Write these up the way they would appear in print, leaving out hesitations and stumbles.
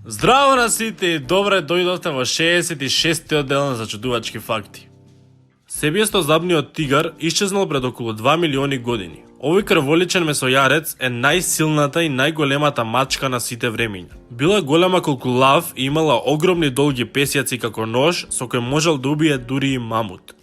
Здраво на сите и добре дојдовте во 66-тиот дел на Зачудувачки факти. Себиестозабниот тигар исчезнал пред околу 2 милиони години. Овој крволичен месојарец е најсилната и најголемата мачка на сите времиња. Била голема колку лав и имала огромни долги песјаци како нож со кој можел да убие дури и мамут.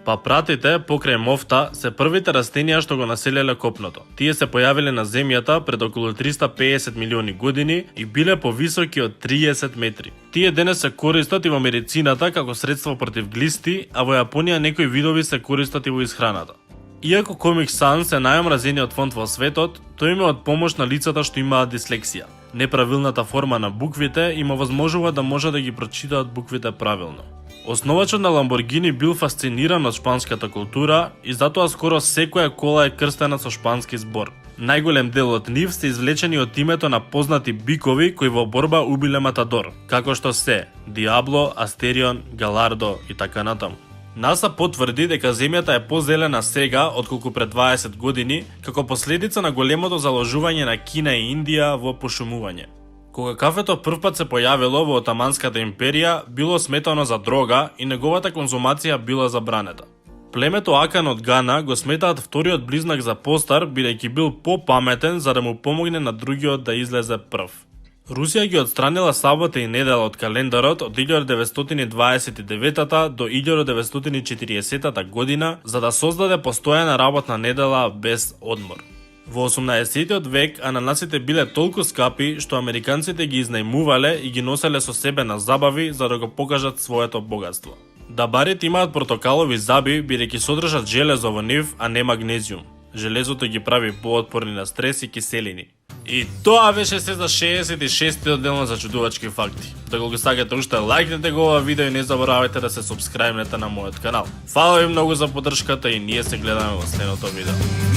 Па пратите, покрај мофта, се првите растенија што го населиле копното. Тие се појавиле на земјата пред околу 350 милиони години и биле повисоки од 30 метри. Тие денес се користат и во медицината како средство против глисти, а во Јапонија некои видови се користат и во исхраната. Иако Comic Sans е најомразениот фонд во светот, тој има од помош на лицата што имаат дислексија. Неправилната форма на буквите им овозможува да може да ги прочитаат буквите правилно. Основачот на Ламборгини бил фасциниран од шпанската култура и затоа скоро секоја кола е крстена со шпански збор. Најголем дел од нив се извлечени од името на познати бикови кои во борба убиле Матадор, како што се Диабло, Астерион, Галардо и така натаму. НАСА потврди дека Земјата е позелена сега отколку пред 20 години, како последица на големото заложување на Кина и Индија во пошумување. Кога кафето првпат се појавило во Отаманската империја, било сметано за дрога и неговата конзумација била забранета. Племето Акан од Гана го сметаат вториот близнак за постар, бидејќи бил попаметен за да му помогне на другиот да излезе прв. Русија ги отстранила сабота и недела од календарот од 1929 до 1940 година за да создаде постојана работна недела без одмор. Во 18 век ананасите биле толку скапи што американците ги изнајмувале и ги носеле со себе на забави за да го покажат своето богатство. Дабарите имаат портокалови заби бидејќи содржат железо во нив, а не магнезиум. Железото ги прави поотпорни на стрес и киселини. И тоа беше се за 66-тиот дел на Зачудувачки факти. Доколку го сакате уште, лајкнете го ова видео и не заборавајте да се супскрајбнете на мојот канал. Фала ви многу за поддршката и ние се гледаме во следното видео.